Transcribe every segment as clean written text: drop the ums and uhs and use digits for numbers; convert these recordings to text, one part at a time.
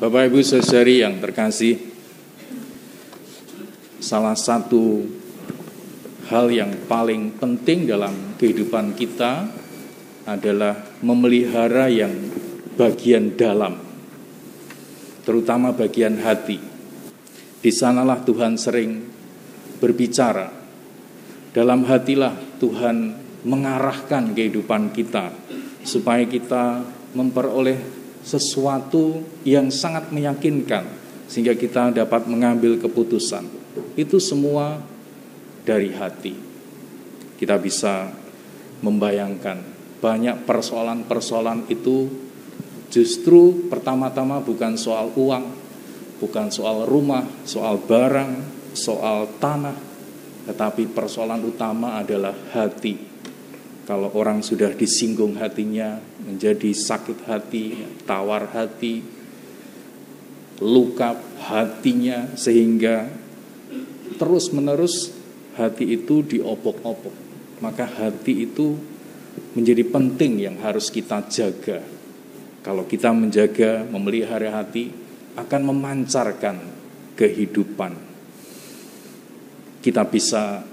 Bapak Ibu Saudari yang terkasih, salah satu hal yang paling penting dalam kehidupan kita adalah memelihara yang bagian dalam, terutama bagian hati. Di sanalah Tuhan sering berbicara. Dalam hatilah Tuhan mengarahkan kehidupan kita supaya kita memperoleh sesuatu yang sangat meyakinkan sehingga kita dapat mengambil keputusan. Itu semua dari hati. Kita bisa membayangkan banyak persoalan-persoalan itu justru pertama-tama bukan soal uang, bukan soal rumah, soal barang, soal tanah, tetapi persoalan utama adalah hati. Kalau orang sudah disinggung hatinya, menjadi sakit hati, tawar hati, luka hatinya, sehingga terus-menerus hati itu diopok-opok. Maka hati itu menjadi penting yang harus kita jaga. Kalau kita menjaga, memelihara hati, akan memancarkan kehidupan. Kita bisa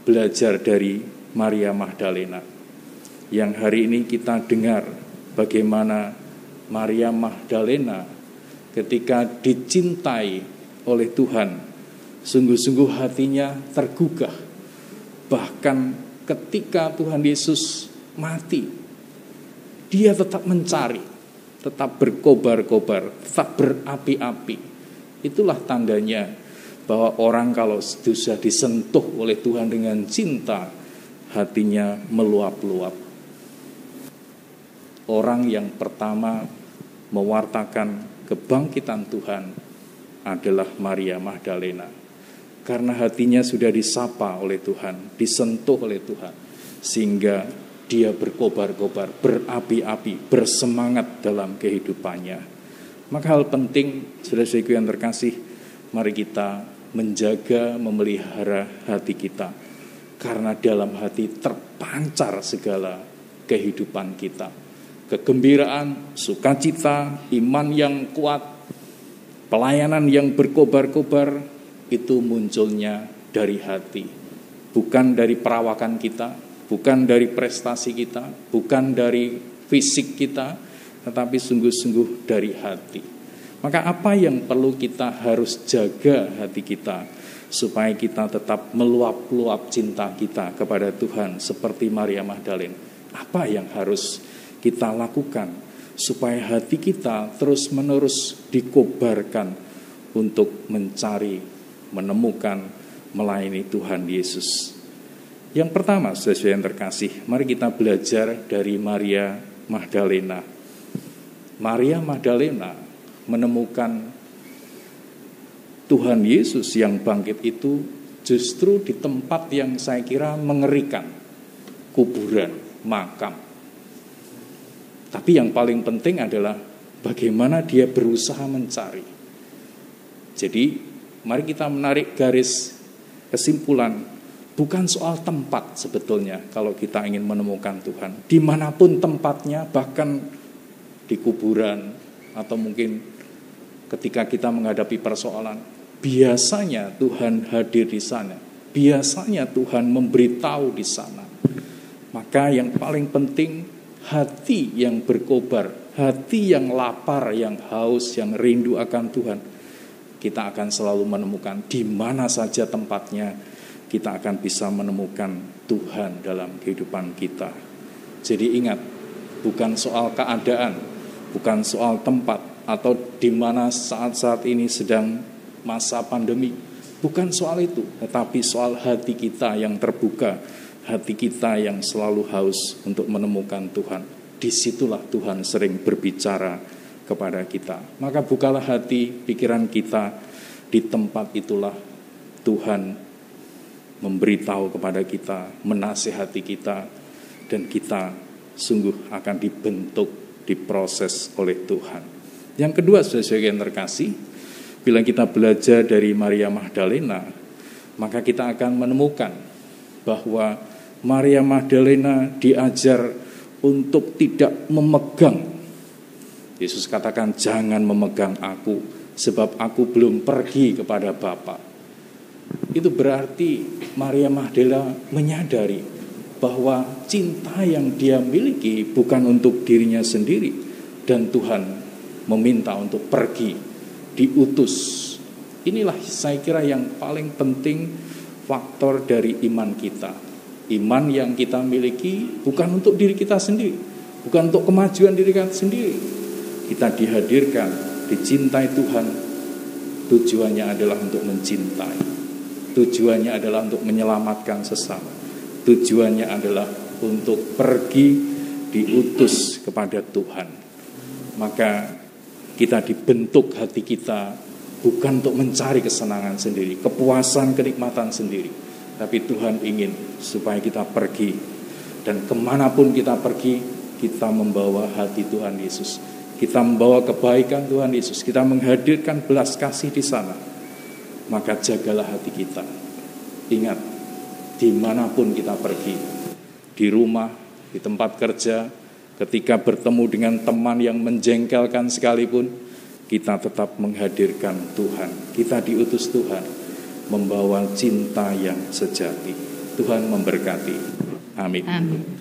belajar dari Maria Magdalena, yang hari ini kita dengar bagaimana Maria Magdalena ketika dicintai oleh Tuhan, sungguh-sungguh hatinya tergugah. Bahkan ketika Tuhan Yesus mati, dia tetap mencari, tetap berkobar-kobar, tetap berapi-api. Itulah tandanya bahwa orang kalau sudah disentuh oleh Tuhan dengan cinta, hatinya meluap-luap. Orang yang pertama mewartakan kebangkitan Tuhan adalah Maria Magdalena. Karena hatinya sudah disapa oleh Tuhan, disentuh oleh Tuhan, sehingga dia berkobar-kobar, berapi-api, bersemangat dalam kehidupannya. Maka hal penting, saudara-saudariku yang terkasih, mari kita menjaga, memelihara hati kita. Karena dalam hati terpancar segala kehidupan kita. Kegembiraan, sukacita, iman yang kuat, pelayanan yang berkobar-kobar, itu munculnya dari hati. Bukan dari perawakan kita, bukan dari prestasi kita, bukan dari fisik kita, tetapi sungguh-sungguh dari hati. Maka apa yang perlu kita harus jaga hati kita, supaya kita tetap meluap-luap cinta kita kepada Tuhan seperti Maria Magdalena. Apa yang harus kita lakukan supaya hati kita terus-menerus dikobarkan untuk mencari, menemukan, melayani Tuhan Yesus. Yang pertama, saudara yang terkasih, mari kita belajar dari Maria Magdalena. Maria Magdalena menemukan Tuhan Yesus yang bangkit itu justru di tempat yang saya kira mengerikan, kuburan, makam. Tapi yang paling penting adalah bagaimana dia berusaha mencari. Jadi mari kita menarik garis kesimpulan, bukan soal tempat sebetulnya kalau kita ingin menemukan Tuhan. Dimanapun tempatnya, bahkan di kuburan atau mungkin ketika kita menghadapi persoalan, biasanya Tuhan hadir di sana. Biasanya Tuhan memberitahu di sana. Maka yang paling penting, hati yang berkobar, hati yang lapar, yang haus, yang rindu akan Tuhan. Kita akan selalu menemukan di mana saja tempatnya, kita akan bisa menemukan Tuhan dalam kehidupan kita. Jadi ingat, bukan soal keadaan, bukan soal tempat, atau di mana saat-saat ini sedang masa pandemi, bukan soal itu, tetapi soal hati kita yang terbuka, hati kita yang selalu haus untuk menemukan Tuhan. Disitulah Tuhan sering berbicara kepada kita. Maka bukalah hati, pikiran kita, di tempat itulah Tuhan memberitahu kepada kita, menasihati kita, dan kita sungguh akan dibentuk, diproses oleh Tuhan. Yang kedua, saudara yang terkasih, bila kita belajar dari Maria Magdalena, maka kita akan menemukan bahwa Maria Magdalena diajar untuk tidak memegang Yesus katakan, jangan memegang aku, sebab aku belum pergi kepada Bapa. Itu berarti Maria Magdalena menyadari bahwa cinta yang dia miliki bukan untuk dirinya sendiri, dan Tuhan meminta untuk pergi, diutus. Inilah saya kira yang paling penting faktor dari iman kita. Iman yang kita miliki bukan untuk diri kita sendiri, bukan untuk kemajuan diri kita sendiri. Kita dihadirkan, dicintai Tuhan, tujuannya adalah untuk mencintai. Tujuannya adalah untuk menyelamatkan sesama. Tujuannya adalah untuk pergi, diutus kepada Tuhan. Maka kita dibentuk hati kita bukan untuk mencari kesenangan sendiri, kepuasan, kenikmatan sendiri. Tapi Tuhan ingin supaya kita pergi. Dan kemanapun kita pergi, kita membawa hati Tuhan Yesus. Kita membawa kebaikan Tuhan Yesus. Kita menghadirkan belas kasih di sana. Maka jagalah hati kita. Ingat, dimanapun kita pergi, di rumah, di tempat kerja, ketika bertemu dengan teman yang menjengkelkan sekalipun, kita tetap menghadirkan Tuhan. Kita diutus Tuhan, membawa cinta yang sejati. Tuhan memberkati. Amin. Amin.